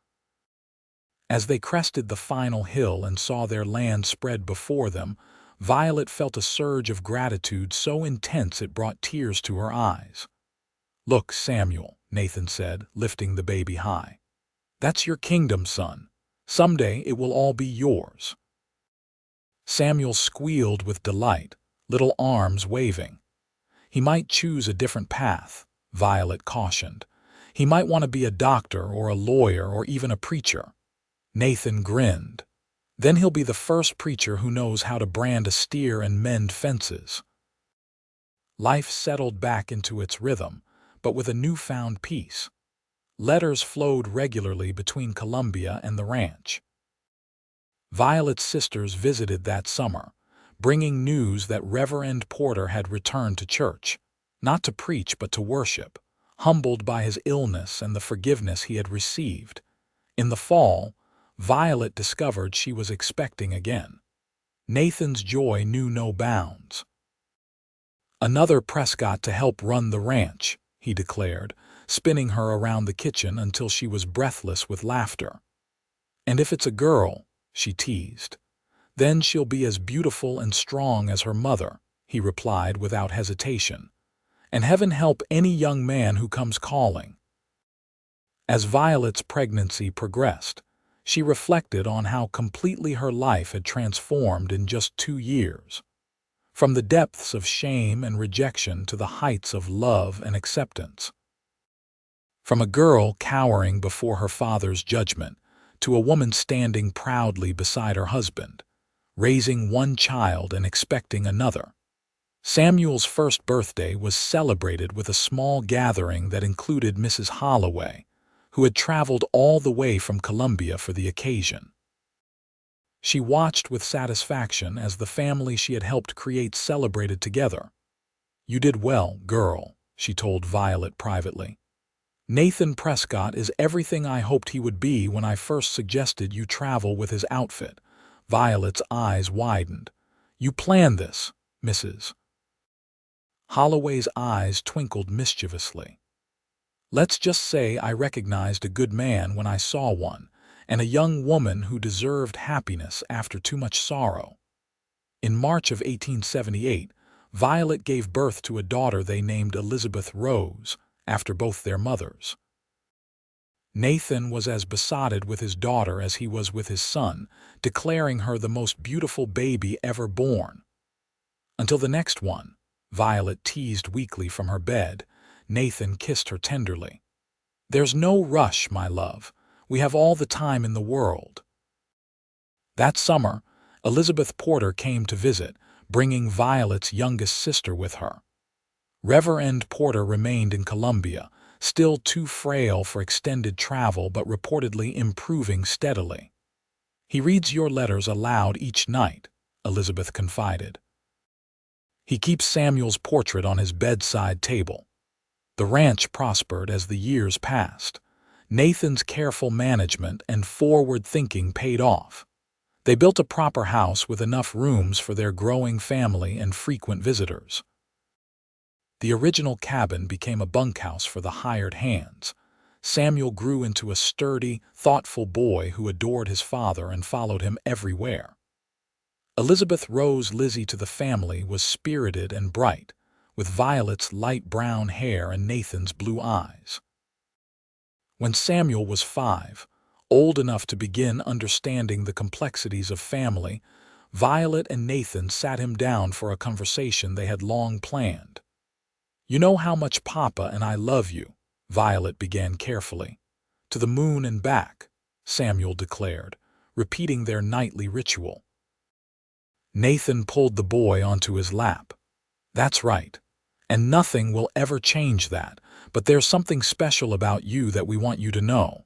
As they crested the final hill and saw their land spread before them, Violet felt a surge of gratitude so intense it brought tears to her eyes. Look, Samuel, Nathan said, lifting the baby high. That's your kingdom, son. Someday it will all be yours. Samuel squealed with delight, little arms waving. He might choose a different path, Violet cautioned. He might want to be a doctor or a lawyer or even a preacher. Nathan grinned. Then he'll be the first preacher who knows how to brand a steer and mend fences. Life settled back into its rhythm, but with a newfound peace. Letters flowed regularly between Columbia and the ranch. Violet's sisters visited that summer, bringing news that Reverend Porter had returned to church, not to preach but to worship, humbled by his illness and the forgiveness he had received. In the fall, Violet discovered she was expecting again. Nathan's joy knew no bounds. Another Prescott to help run the ranch, he declared, spinning her around the kitchen until she was breathless with laughter. And if it's a girl, she teased, then she'll be as beautiful and strong as her mother, he replied without hesitation. And heaven help any young man who comes calling. As Violet's pregnancy progressed, she reflected on how completely her life had transformed in just 2 years. From the depths of shame and rejection to the heights of love and acceptance. From a girl cowering before her father's judgment to a woman standing proudly beside her husband, raising one child and expecting another. Samuel's first birthday was celebrated with a small gathering that included Mrs. Holloway, who had traveled all the way from Columbia for the occasion. She watched with satisfaction as the family she had helped create celebrated together. You did well, girl, she told Violet privately. Nathan Prescott is everything I hoped he would be when I first suggested you travel with his outfit. Violet's eyes widened. You planned this, Mrs. Holloway's eyes twinkled mischievously. Let's just say I recognized a good man when I saw one, and a young woman who deserved happiness after too much sorrow. In March of 1878, Violet gave birth to a daughter they named Elizabeth Rose, after both their mothers. Nathan was as besotted with his daughter as he was with his son, declaring her the most beautiful baby ever born. Until the next one, Violet teased weakly from her bed. Nathan kissed her tenderly. "There's no rush, my love. We have all the time in the world." That summer, Elizabeth Porter came to visit, bringing Violet's youngest sister with her. Reverend Porter remained in Columbia, still too frail for extended travel but reportedly improving steadily. "He reads your letters aloud each night," Elizabeth confided. "He keeps Samuel's portrait on his bedside table." The ranch prospered as the years passed. Nathan's careful management and forward thinking paid off. They built a proper house with enough rooms for their growing family and frequent visitors. The original cabin became a bunkhouse for the hired hands. Samuel grew into a sturdy, thoughtful boy who adored his father and followed him everywhere. Elizabeth Rose Lizzie to the family was spirited and bright, with Violet's light brown hair and Nathan's blue eyes. When Samuel was 5, old enough to begin understanding the complexities of family, Violet and Nathan sat him down for a conversation they had long planned. "You know how much Papa and I love you," Violet began carefully. "To the moon and back," Samuel declared, repeating their nightly ritual. Nathan pulled the boy onto his lap. "That's right, and nothing will ever change that, but there's something special about you that we want you to know."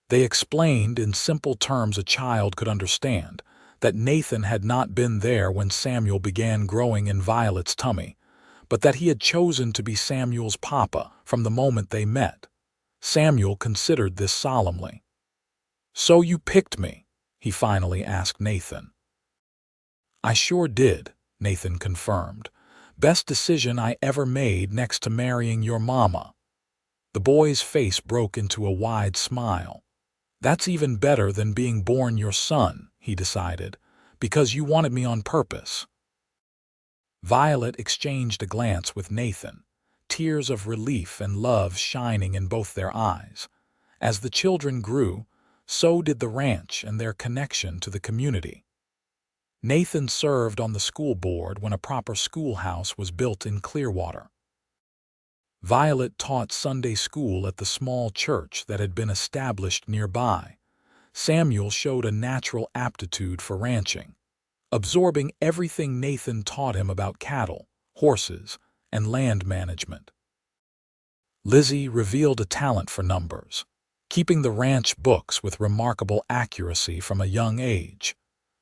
They explained in simple terms a child could understand that Nathan had not been there when Samuel began growing in Violet's tummy, but that he had chosen to be Samuel's papa from the moment they met. Samuel considered this solemnly. "So you picked me?" he finally asked Nathan. "I sure did," Nathan confirmed. "Best decision I ever made next to marrying your mama." The boy's face broke into a wide smile. "That's even better than being born your son," he decided, "because you wanted me on purpose." Violet exchanged a glance with Nathan, tears of relief and love shining in both their eyes. As the children grew, so did the ranch and their connection to the community. Nathan served on the school board when a proper schoolhouse was built in Clearwater. Violet taught Sunday school at the small church that had been established nearby. Samuel showed a natural aptitude for ranching, absorbing everything Nathan taught him about cattle, horses, and land management. Lizzie revealed a talent for numbers, keeping the ranch books with remarkable accuracy from a young age.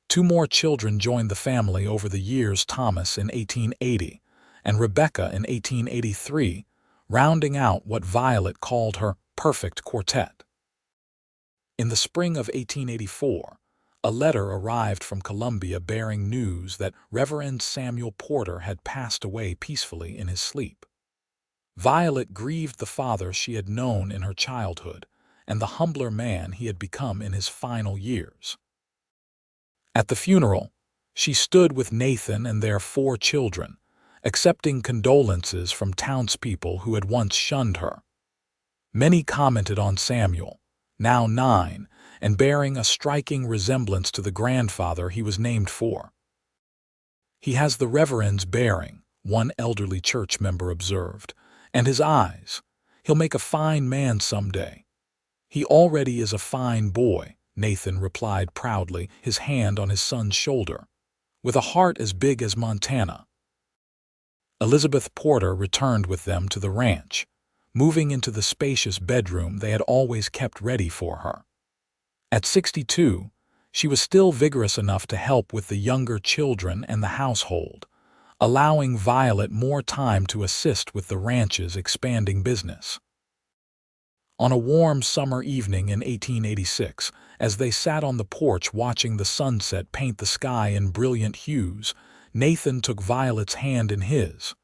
2 more children joined the family over the years, Thomas in 1880 and Rebecca in 1883, rounding out what Violet called her perfect quartet. In the spring of 1884, a letter arrived from Columbia bearing news that Reverend Samuel Porter had passed away peacefully in his sleep. Violet grieved the father she had known in her childhood and the humbler man he had become in his final years. At the funeral, she stood with Nathan and their 4 children, accepting condolences from townspeople who had once shunned her. Many commented on Samuel, now 9, and bearing a striking resemblance to the grandfather he was named for. "He has the Reverend's bearing," one elderly church member observed, "and his eyes. He'll make a fine man someday." "He already is a fine boy," Nathan replied proudly, his hand on his son's shoulder, "with a heart as big as Montana." Elizabeth Porter returned with them to the ranch, moving into the spacious bedroom they had always kept ready for her. At 62, she was still vigorous enough to help with the younger children and the household, allowing Violet more time to assist with the ranch's expanding business. On a warm summer evening in 1886, as they sat on the porch watching the sunset paint the sky in brilliant hues, Nathan took Violet's hand in his.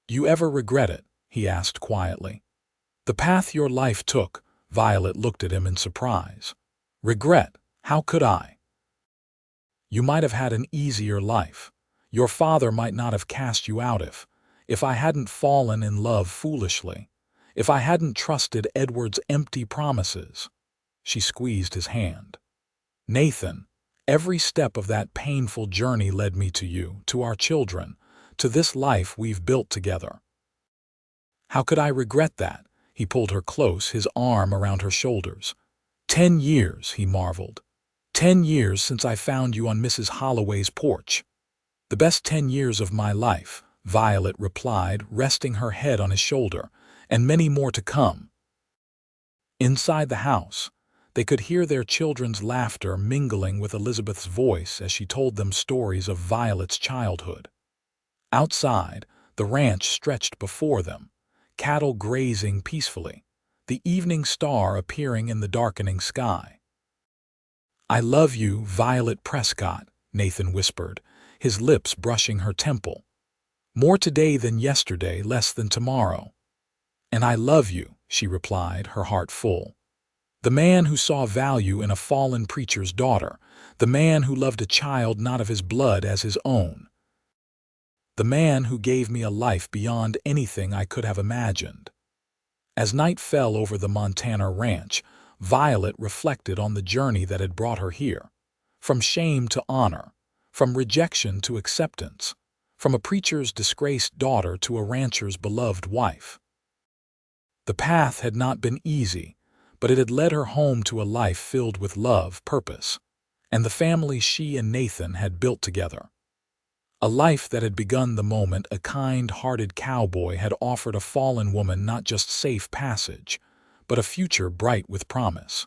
"You ever regret it?" he asked quietly. "The path your life took," Violet looked at him in surprise. "Regret? How could I? You might have had an easier life. Your father might not have cast you out if I hadn't fallen in love foolishly. If I hadn't trusted Edward's empty promises. She squeezed his hand. Nathan, every step of that painful journey led me to you, to our children, to this life we've built together. How could I regret that? He pulled her close, his arm around her shoulders. 10 years, he marveled. 10 years since I found you on Mrs. Holloway's porch. The best 10 years of my life, Violet replied, resting her head on his shoulder, and many more to come. Inside the house, they could hear their children's laughter mingling with Elizabeth's voice as she told them stories of Violet's childhood. Outside, the ranch stretched before them, cattle grazing peacefully, the evening star appearing in the darkening sky. I love you, Violet Prescott, Nathan whispered, his lips brushing her temple. More today than yesterday, less than tomorrow. And I love you, she replied, her heart full. The man who saw value in a fallen preacher's daughter, the man who loved a child not of his blood as his own. The man who gave me a life beyond anything I could have imagined. As night fell over the Montana ranch, Violet reflected on the journey that had brought her here. From shame to honor, from rejection to acceptance, from a preacher's disgraced daughter to a rancher's beloved wife. The path had not been easy, but it had led her home to a life filled with love, purpose, and the family she and Nathan had built together. A life that had begun the moment a kind-hearted cowboy had offered a fallen woman not just safe passage, but a future bright with promise.